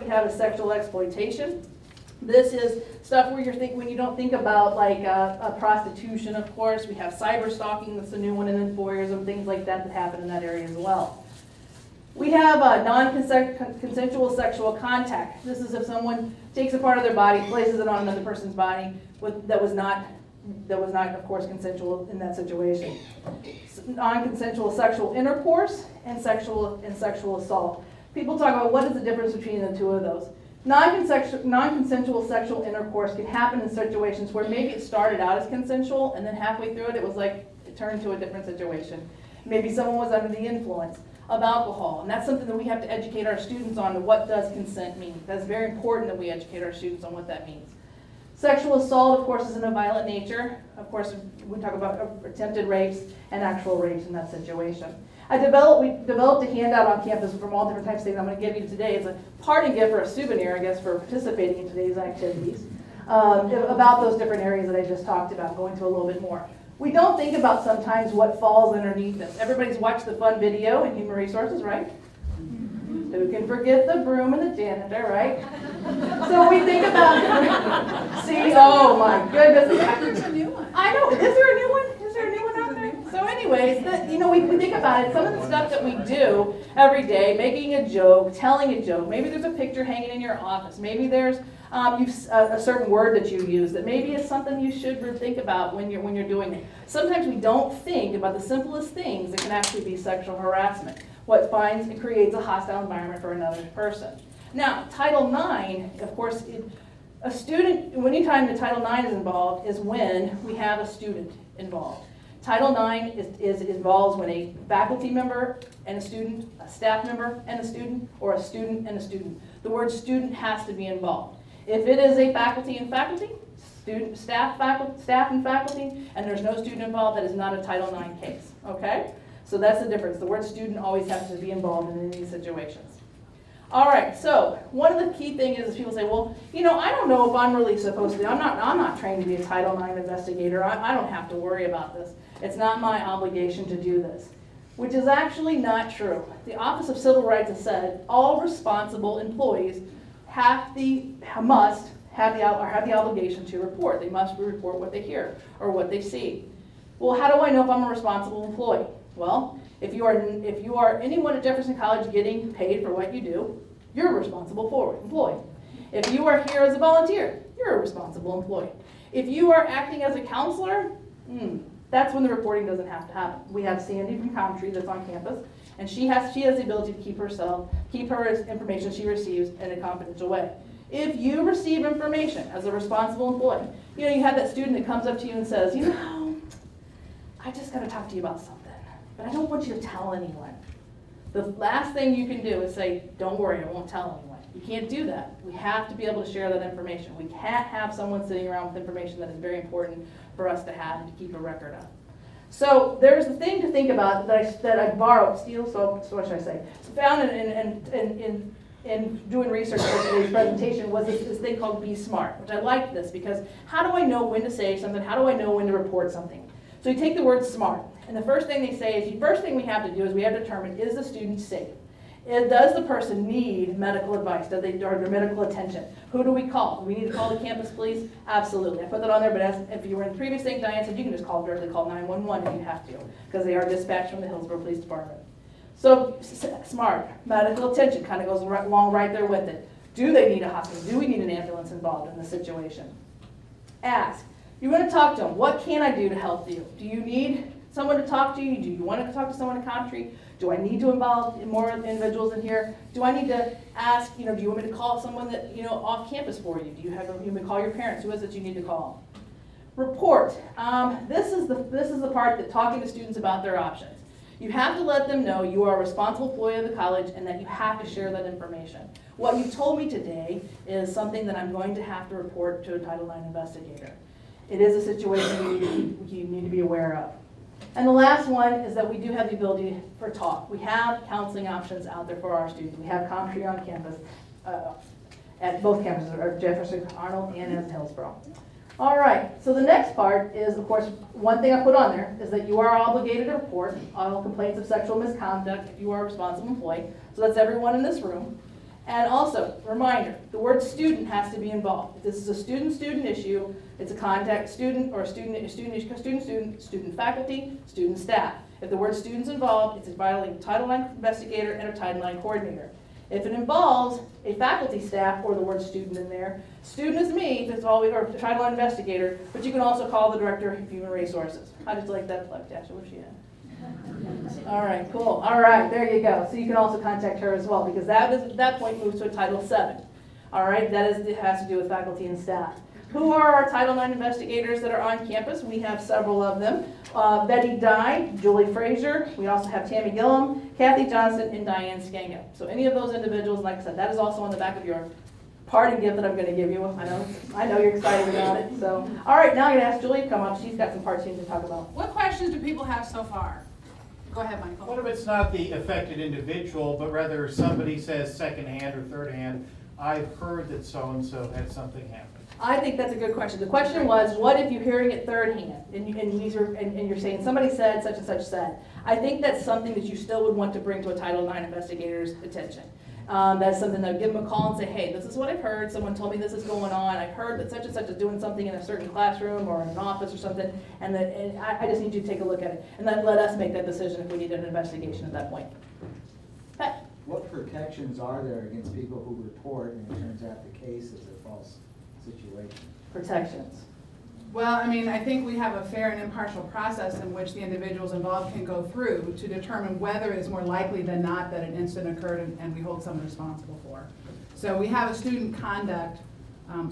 we have is sexual exploitation. This is stuff where when you don't think about like a prostitution, of course. We have cyber stalking, that's a new one, and then voyeurism, things like that happen in that area as well. We have non-consensual sexual contact. This is if someone takes a part of their body, places it on another person's body that was not, of course, consensual in that situation. Non-consensual sexual intercourse and sexual assault. People talk about what is the difference between the two of those. Non-consensual sexual intercourse can happen in situations where maybe it started out as consensual and then halfway through it, it turned to a different situation. Maybe someone was under the influence of alcohol, and that's something that we have to educate our students on. What does consent mean? That's very important that we educate our students on what that means. Sexual assault, of course, is in a violent nature. Of course, we talk about attempted rapes and actual rapes in that situation. We developed a handout on campus from all different types of things I'm going to give you today. It's a parting gift or a souvenir, I guess, for participating in today's activities about those different areas that I just talked about, going to a little bit more. We don't think about sometimes what falls underneath this. Everybody's watched the fun video in Human Resources, right? Who can forget the broom and the janitor, right? So we think about, see, oh my goodness. There's a new one. I know, is there a new one? Is there a new one out there? So anyways, we think about it, some of the stuff that we do every day, making a joke, telling a joke, maybe there's a picture hanging in your office, maybe there's a certain word that you use that maybe is something you should think about when you're doing it. Sometimes we don't think about the simplest things that can actually be sexual harassment. What finds and creates a hostile environment for another person. Now, Title IX, of course, anytime the Title IX is involved is when we have a student involved. Title IX involves when a faculty member and a student, a staff member and a student, or a student and a student. The word student has to be involved. If it is a faculty and faculty, student, staff and faculty, and there's no student involved, that is not a Title IX case, okay? So that's the difference. The word student always has to be involved in these situations. All right, so one of the key things is people say, well, I don't know if I'm really supposed to, I'm not trained to be a Title IX investigator. I don't have to worry about this. It's not my obligation to do this, which is actually not true. The Office of Civil Rights has said all responsible employees must have the obligation to report. They must report what they hear or what they see. Well, how do I know if I'm a responsible employee? Well, if you are anyone at Jefferson College getting paid for what you do, you're a responsible employee. If you are here as a volunteer, you're a responsible employee. If you are acting as a counselor, that's when the reporting doesn't have to happen. We have Sandy from Comtree that's on campus, and she has the ability to keep her information she receives in a confidential way. If you receive information as a responsible employee, you have that student that comes up to you and says, I just got to talk to you about something, but I don't want you to tell anyone. The last thing you can do is say, don't worry, I won't tell anyone. You can't do that. We have to be able to share that information. We can't have someone sitting around with information that is very important for us to have and to keep a record of. So there's the thing to think about that I borrowed, so what should I say? Found in doing research for today's presentation was this thing called Be Smart, which I liked this because how do I know when to say something? How do I know when to report something? So you take the word smart, and the first thing they say is the first thing we have to do is we have to determine, is the student safe? Does the person need medical advice? Or their medical attention? Who do we call? Do we need to call the campus police? Absolutely. I put that on there, but if you were in the previous thing, Diane said you can just directly call 911 if you have to, because they are dispatched from the Hillsborough Police Department. So smart, medical attention kind of goes along right there with it. Do they need a hospital? Do we need an ambulance involved in the situation? Ask. You want to talk to them. What can I do to help you? Do you need someone to talk to you? Do you want to talk to someone in Comtree? Do I need to involve more individuals in here? Do I need to ask, do you want me to call someone that, off campus for you? Do you want me to call your parents? Who is it you need to call? Report. This is the part that talking to students about their options. You have to let them know you are a responsible employee of the college and that you have to share that information. What you told me today is something that I'm going to have to report to a Title IX investigator. It is a situation you need to be aware of. And the last one is that we do have the ability for talk. We have counseling options out there for our students. We have Comtree on campus, at both campuses, or Jefferson, Arnold, and in Hillsborough. All right, so the next part is, of course, one thing I put on there is that you are obligated to report all complaints of sexual misconduct if you are a responsible employee. So that's everyone in this room. And also, reminder, the word student has to be involved. If this is a student-student issue, it's a contact student or student faculty, student staff. If the word student's involved, it's violating Title IX investigator and a Title IX coordinator. If it involves a faculty staff or the word student in there, student is me, that's always, or Title IX investigator, but you can also call the director of human resources. How did you like that plug, Tasha? Where's she at? All right, cool. All right, there you go. So you can also contact her as well, because that point moves to a Title VII. All right, it has to do with faculty and staff. Who are our Title IX investigators that are on campus? We have several of them. Betty Dye, Julie Frazier. We also have Tammy Gillum, Kathy Johnson, and Diane Scango. So any of those individuals, like I said, that is also on the back of your parting gift that I'm going to give you. I know you're excited about it. So, all right, now I'm going to ask Julie to come up. She's got some parts here to talk about. What questions do people have so far? Go ahead, Michael. What if it's not the affected individual, but rather somebody says secondhand or third hand, I've heard that so-and-so had something happen? I think that's a good question. The question was, what if you're hearing it third hand and you're saying somebody said such and such said? I think that's something that you still would want to bring to a Title IX investigator's attention. That's something that give them a call and say, hey, this is what I've heard. Someone told me this is going on. I've heard that such and such is doing something in a certain classroom or in an office or something, and I just need you to take a look at it. And then let us make that decision if we need an investigation at that point. Pat? What protections are there against people who report and it turns out the case is a false situation? Protections. Well, I mean, I think we have a fair and impartial process in which the individuals involved can go through to determine whether it's more likely than not that an incident occurred and we hold someone responsible for. So we have a student conduct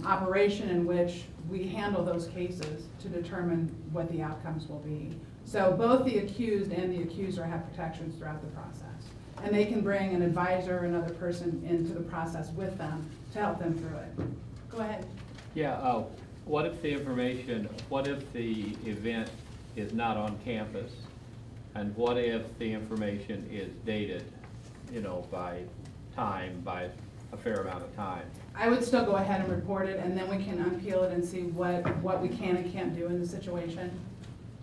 operation in which we handle those cases to determine what the outcomes will be. So both the accused and the accuser have protections throughout the process. And they can bring an advisor or another person into the process with them to help them through it. Go ahead. Yeah, what if the event is not on campus? And what if the information is dated, by a fair amount of time? I would still go ahead and report it, and then we can unpeel it and see what we can and can't do in the situation.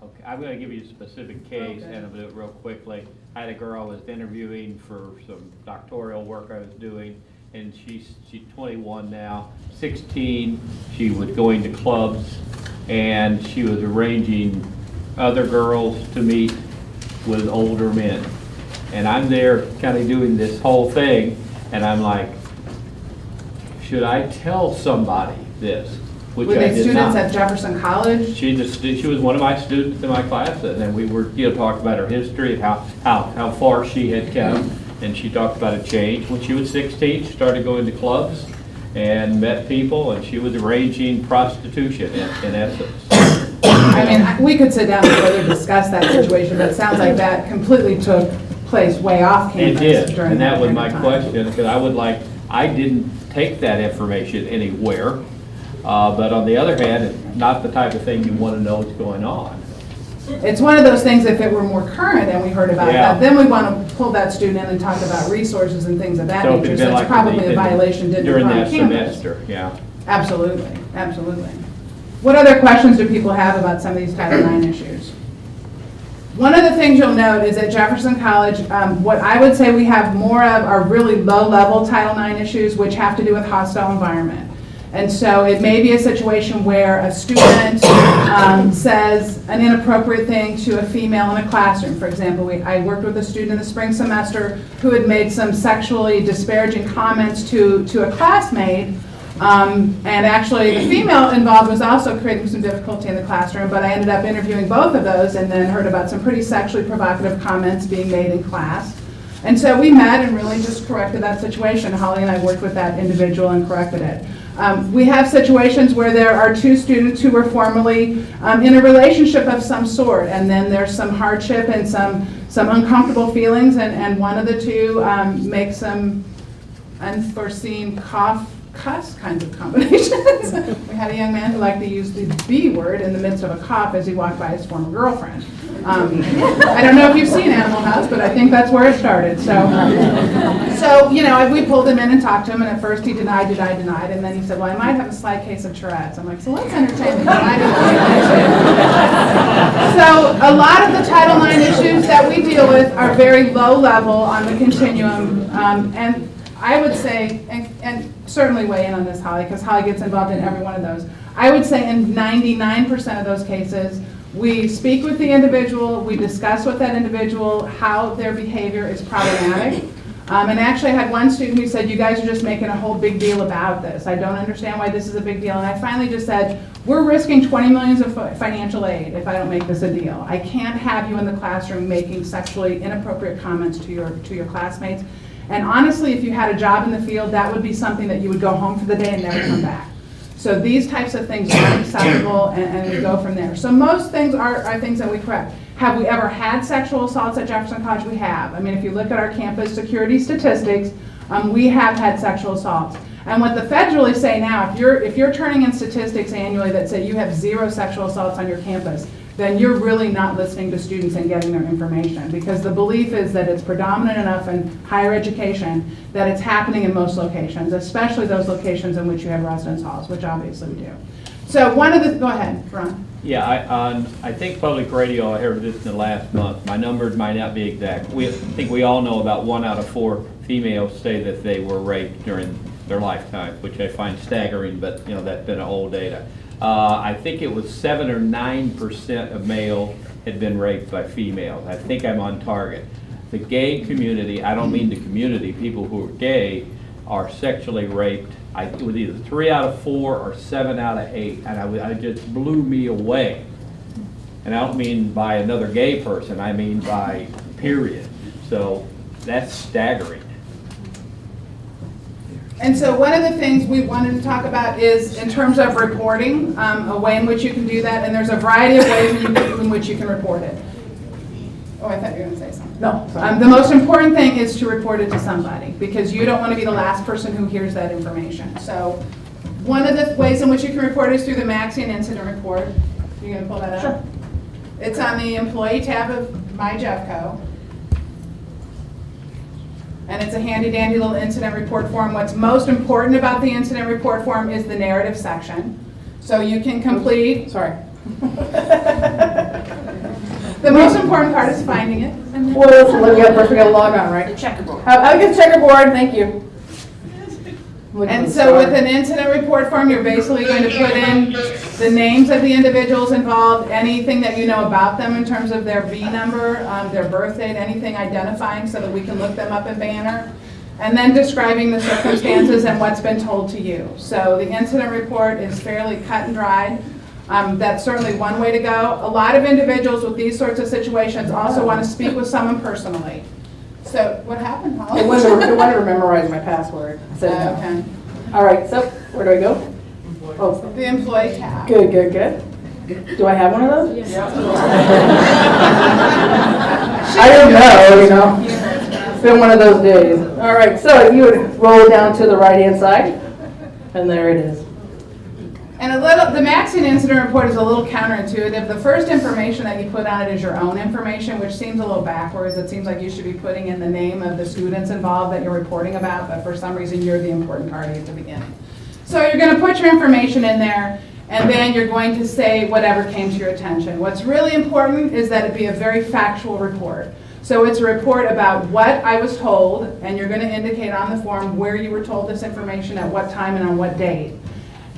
Okay, I'm going to give you a specific case, Okay. and I'll do it real quickly. I had a girl I was interviewing for some doctoral work I was doing, and she's 21 now, 16. She was going to clubs, and she was arranging other girls to meet with older men. And I'm there kind of doing this whole thing, and I'm like, should I tell somebody this? Which Were I they did students not. at Jefferson College? She was one of my students in my class, and then we were, talking about her history and how far she had come. And she talked about a change. When she was 16, she started going to clubs and met people, and she was arranging prostitution in essence. I mean, we could sit down and further discuss that situation, but it sounds like that completely took place way off It campus. did, during and that was period my of time. question, because I didn't take that information anywhere. But on the other hand, it's not the type of thing you want to know what's going on. It's one of those things, if it were more current and we heard about Yeah. that, then we want to pull that student in and talk about resources and things of that So it nature. could've So been it's like probably a violation didn't during occur on that campus. semester, yeah. Absolutely, absolutely. What other questions do people have about some of these Title IX issues? One of the things you'll note is at Jefferson College, what I would say we have more of are really low-level Title IX issues, which have to do with hostile environment. And so it may be a situation where a student says an inappropriate thing to a female in a classroom. For example, I worked with a student in the spring semester who had made some sexually disparaging comments to a classmate. And actually the female involved was also creating some difficulty in the classroom, but I ended up interviewing both of those and then heard about some pretty sexually provocative comments being made in class. And so we met and really just corrected that situation. Holly and I worked with that individual and corrected it. We have situations where there are two students who were formerly in a relationship of some sort, and then there's some hardship and some uncomfortable feelings, and one of the two makes some unforeseen cuss kinds of combinations. We had a young man who liked to use the B word in the midst of a cough as he walked by his former girlfriend. I don't know if you've seen Animal House, but I think that's where it started. So we pulled him in and talked to him, and at first he denied, and then he said, well, I might have a slight case of Tourette's. I'm like, so let's entertain the denied. So a lot of the Title IX issues that we deal with are very low level on the continuum, and I would say, and certainly weigh in on this, Holly, because Holly gets involved in every one of those. I would say in 99% of those cases, we speak with the individual, we discuss with that individual how their behavior is problematic. And actually I had one student who said, you guys are just making a whole big deal about this. I don't understand why this is a big deal. And I finally just said, we're risking 20 million of financial aid if I don't make this a deal. I can't have you in the classroom making sexually inappropriate comments to your classmates. And honestly, if you had a job in the field, that would be something that you would go home for the day and never come back. So these types of things aren't acceptable, and we go from there. So most things are things that we correct. Have we ever had sexual assaults at Jefferson College? We have. I mean, if you look at our campus security statistics, we have had sexual assaults. And what the feds really say now, if you're turning in statistics annually that say you have 0 sexual assaults on your campus, then you're really not listening to students and getting their information, because the belief is that it's predominant enough in higher education that it's happening in most locations, especially those locations in which you have residence halls, which obviously we do. So one of the, go ahead, Ron. Yeah, I think public radio, I heard this in the last month. My numbers might not be exact. I think we all know about 1 out of 4 females say that they were raped during their lifetime, which I find staggering, but you know, that's been old data. I think it was 7 or 9% of males had been raped by females. I think I'm on target. The gay community, I don't mean the community, people who are gay are sexually raped. It was either 3 out of 4 or 7 out of 8, and it just blew me away. And I don't mean by another gay person, I mean by period. So that's staggering. And so one of the things we wanted to talk about is in terms of reporting, a way in which you can do that, and there's a variety of ways in which you can report it. Oh, I thought you were going to say something. No. The most important thing is to report it to somebody, because you don't want to be the last person who hears that information. So one of the ways in which you can report it is through the Maxian Incident Report. You going to pull that up? Sure. It's on the Employee tab of My Jeffco. And it's a handy-dandy little incident report form. What's most important about the incident report form is the narrative section. So you can complete. Sorry. The most important part is finding it. Well, first we got to log on, right? The checkerboard. Have a good checkerboard, thank you. And so with an incident report form, you're basically going to put in the names of the individuals involved, anything that you know about them in terms of their V number, their birth date, anything identifying so that we can look them up in Banner, and then describing the circumstances and what's been told to you. So the incident report is fairly cut and dried. That's certainly one way to go. A lot of individuals with these sorts of situations also want to speak with someone personally. So what happened, Holly? It wanted to memorize my password. I said no. Okay. All right, so where do I go? Oh, The employee tab. good, good, good. Do I have one of those? Yes. I don't know, you know. It's been one of those days. All right, so you would roll down to the right-hand side, and there it is. And the Maxian Incident Report is a little counterintuitive. The first information that you put on it is your own information, which seems a little backwards. It seems like you should be putting in the name of the students involved that you're reporting about, but for some reason you're the important party at the beginning. So you're going to put your information in there, and then you're going to say whatever came to your attention. What's really important is that it be a very factual report. So it's a report about what I was told, and you're going to indicate on the form where you were told this information, at what time, and on what date.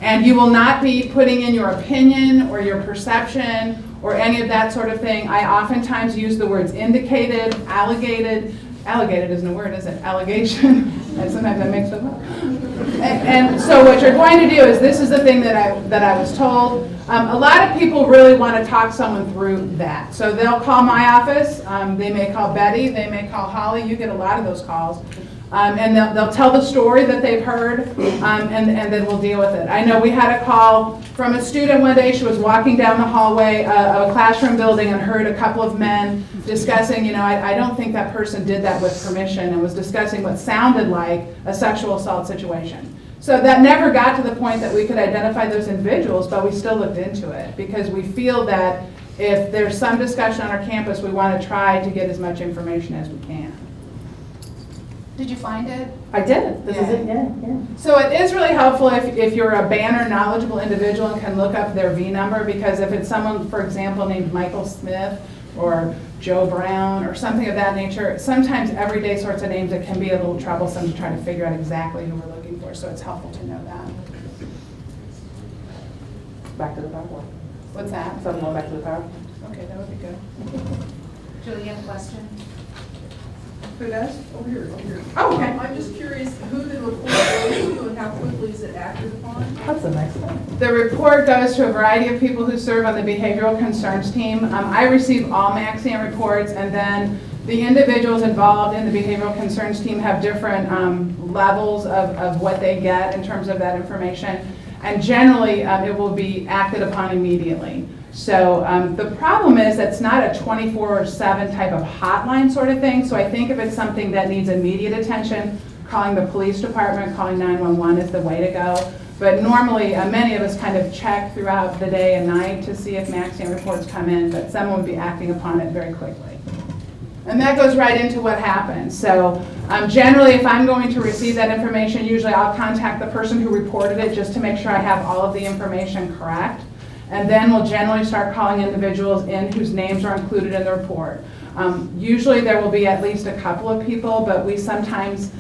And you will not be putting in your opinion or your perception or any of that sort of thing. I oftentimes use the words indicated, alleged. Alleged isn't a word, is it? Allegation. And sometimes I mix them up. And so what you're going to do is, this is the thing that I was told. A lot of people really want to talk someone through that. So they'll call my office. They may call Betty. They may call Holly. You get a lot of those calls. And they'll tell the story that they've heard, and then we'll deal with it. I know we had a call from a student one day. She was walking down the hallway of a classroom building and heard a couple of men discussing, you know, I don't think that person did that with permission, and was discussing what sounded like a sexual assault situation. So that never got to the point that we could identify those individuals, but we still looked into it, because we feel that if there's some discussion on our campus, we want to try to get as much information as we can. Did you find it? I did. This is it, yeah. So it is really helpful if you're a Banner knowledgeable individual and can look up their V number, because if it's someone, for example, named Michael Smith or Joe Brown or something of that nature. Sometimes everyday sorts of names, it can be a little troublesome to try to figure out exactly who we're looking for, so it's helpful to know that. Back to the PowerPoint. What's that? So I'm going back to the PowerPoint. Okay, that would be good. Julie, you have a question? Who does? Over here. Oh, okay. I'm just curious who the report goes to and how quickly is it acted upon? That's the next one. The report goes to a variety of people who serve on the behavioral concerns team. I receive all Maxian reports, and then the individuals involved in the behavioral concerns team have different levels of what they get in terms of that information. And generally, it will be acted upon immediately. So the problem is it's not a 24/7 type of hotline sort of thing. So I think if it's something that needs immediate attention, calling the police department, calling 911 is the way to go. But normally, many of us kind of check throughout the day and night to see if Maxian reports come in, but someone would be acting upon it very quickly. And that goes right into what happens. So generally, if I'm going to receive that information, usually I'll contact the person who reported it just to make sure I have all of the information correct. And then we'll generally start calling individuals in whose names are included in the report. Usually there will be at least a couple of people, but we sometimes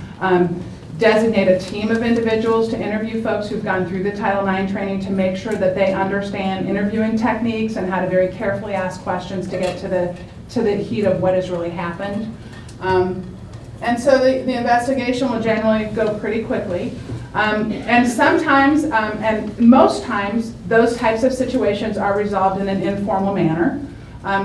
designate a team of individuals to interview folks who've gone through the Title IX training to make sure that they understand interviewing techniques and how to very carefully ask questions to get to the heat of what has really happened. And so the investigation will generally go pretty quickly. And sometimes, and most times, those types of situations are resolved in an informal manner.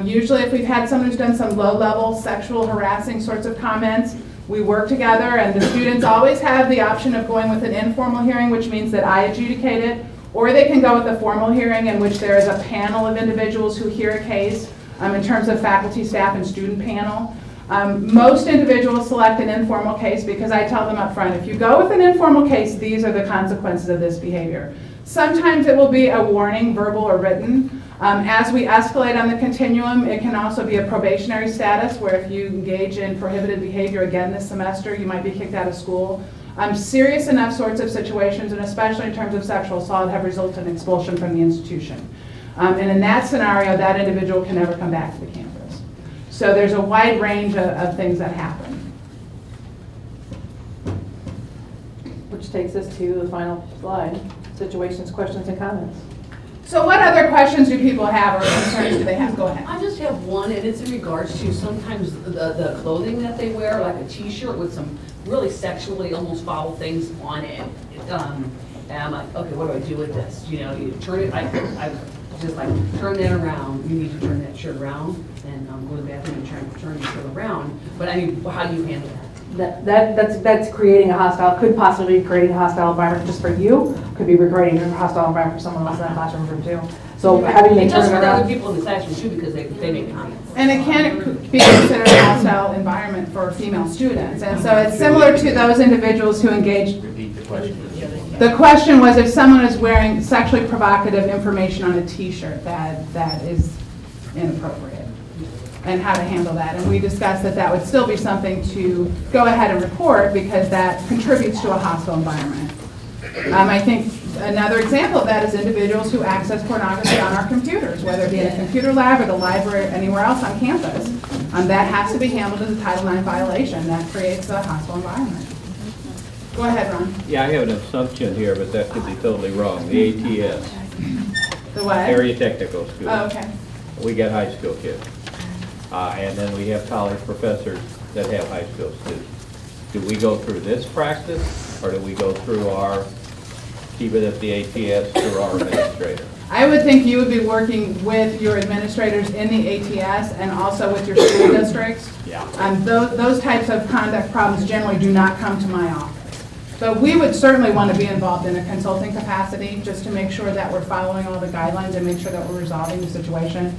Usually if we've had someone who's done some low-level sexual harassing sorts of comments, we work together, and the students always have the option of going with an informal hearing, which means that I adjudicate it, or they can go with a formal hearing in which there is a panel of individuals who hear a case in terms of faculty, staff, and student panel. Most individuals select an informal case because I tell them up front, if you go with an informal case, these are the consequences of this behavior. Sometimes it will be a warning, verbal or written. As we escalate on the continuum, it can also be a probationary status where if you engage in prohibited behavior again this semester, you might be kicked out of school. Serious enough sorts of situations, and especially in terms of sexual assault, have resulted in expulsion from the institution. And in that scenario, that individual can never come back to the campus. So there's a wide range of things that happen. Which takes us to the final slide, situations, questions, and comments. So what other questions do people have or concerns do they have? Go ahead. I just have one, and it's in regards to sometimes the clothing that they wear, like a t-shirt with some really sexually almost foul things on it. And I'm like, okay, what do I do with this? You know, you turn it, I just like, turn that around. You need to turn that shirt around and go to the bathroom and turn the shirt around. But I mean, how do you handle that? That's creating a hostile, could possibly be creating a hostile environment just for you, could be creating a hostile environment for someone else in that classroom room too. So having them And just turn for it the other around. people in the classroom too, because they make comments. And it can be considered a hostile environment for female students. And so it's similar to those individuals who engage. Repeat the question. The question was if someone is wearing sexually provocative information on a t-shirt that is inappropriate, and how to handle that. And we discussed that that would still be something to go ahead and report because that contributes to a hostile environment. I think another example of that is individuals who access pornography on our computers, whether it be in a computer lab or the library or anywhere else on campus. That has to be handled as a Title IX violation. That creates a hostile environment. Go ahead, Ron. Yeah, I have an assumption here, but that could be totally wrong. The ATS, The what? Area Technical School. Oh, okay. We get high school kids. And then we have college professors that have high school students. Do we go through this practice, or do we go through our, keep it at the ATS through our administrator? I would think you would be working with your administrators in the ATS and also with your school districts. Yeah. Those types of conduct problems generally do not come to my office. But we would certainly want to be involved in a consulting capacity just to make sure that we're following all the guidelines and make sure that we're resolving the situation.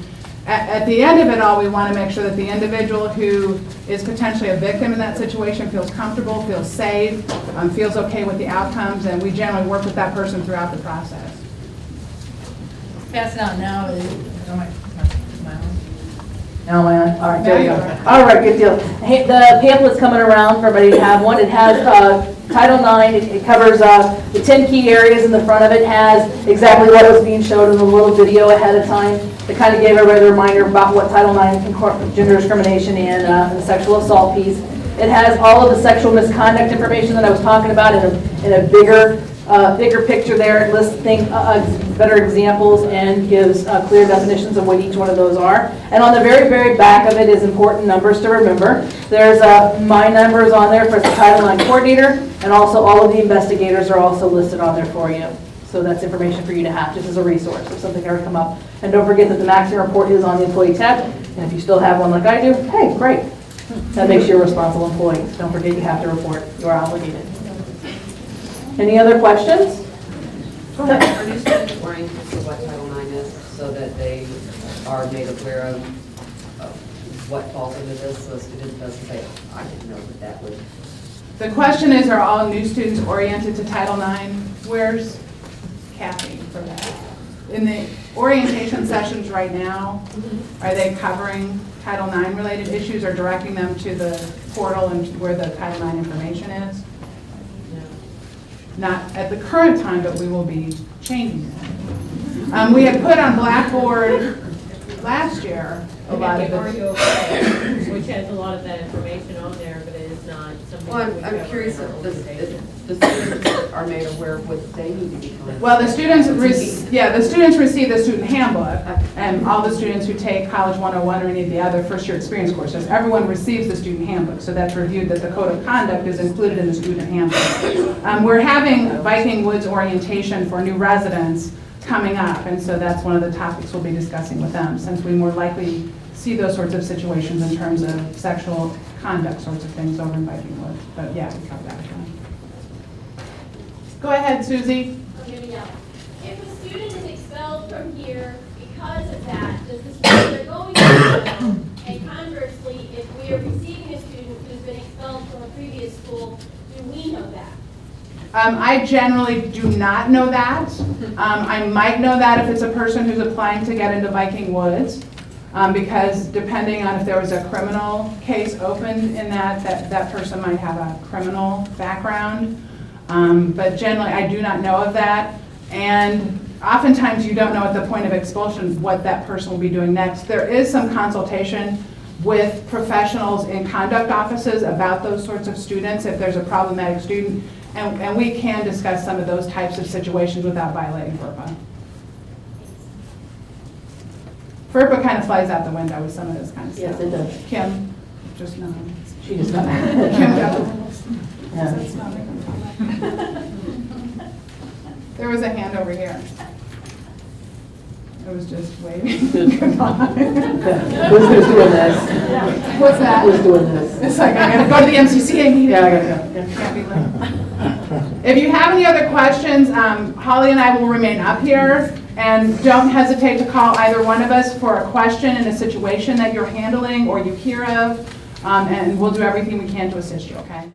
At the end of it all, we want to make sure that the individual who is potentially a victim in that situation feels comfortable, feels safe, feels okay with the outcomes, and we generally work with that person throughout the process. Pass it out now. Now am I on? All right, there we go. Now you are. All right, good deal. Hey, the pamphlet's coming around for everybody to have one. It has Title IX, it covers the 10 key areas. In the front of it has exactly what was being showed in the little video ahead of time. It kind of gave everybody a reminder about what Title IX, gender discrimination, and the sexual assault piece. It has all of the sexual misconduct information that I was talking about in a bigger picture there. It lists better examples and gives clear definitions of what each one of those are. And on the very, very back of it is important numbers to remember. There's my numbers on there for the Title IX coordinator, and also all of the investigators are also listed on there for you. So that's information for you to have, just as a resource if something ever come up. And don't forget that the maximum report is on the employee tab, and if you still have one like I do, hey, great. That makes you a responsible employee. Don't forget you have to report. You are obligated. Any other questions? Are new students oriented to what Title IX is so that they are made aware of what falls into this, so a student doesn't say, I didn't know that would. The question is, are all new students oriented to Title IX? Where's Kathy for that? In the orientation sessions right now, are they covering Title IX related issues or directing them to the portal and where the Title IX information is? Not at the current time, but we will be changing that. We had put on Blackboard last year a lot of it. Which has a lot of that information on there, but it is not something. Well, that we I'm cover curious in our if organization. the students are made aware of what they need to be doing. Well, the students, the students receive the student handbook, and all the students who take College 101 or any of the other first-year experience courses, everyone receives the student handbook, so that's reviewed that the code of conduct is included in the student handbook. We're having Viking Woods orientation for new residents coming up, and so that's one of the topics we'll be discussing with them, since we more likely see those sorts of situations in terms of sexual conduct sorts of things over in Viking Woods. But yeah, we covered that. Go ahead, Susie. If a student is expelled from here because of that, does the student they're going to expel? And conversely, if we are receiving a student who's been expelled from a previous school, do we know that? I generally do not know that. I might know that if it's a person who's applying to get into Viking Woods, because depending on if there was a criminal case opened in that person might have a criminal background. But generally, I do not know of that. And oftentimes, you don't know at the point of expulsion what that person will be doing next. There is some consultation with professionals in conduct offices about those sorts of students if there's a problematic student. And we can discuss some of those types of situations without violating FERPA. FERPA kind of flies out the window with some of this kind of stuff. Yes, it does. Kim, just no. She just got Kim definitely. Yeah. There was a hand over here. I was just waving. Goodbye. Who's doing this? What's that? Who's doing this? It's like, I gotta go to the MCCA meeting. Yeah, I gotta go. Can't be late. If you have any other questions, Holly and I will remain up here. And don't hesitate to call either one of us for a question in a situation that you're handling or you hear of. And we'll do everything we can to assist you, okay?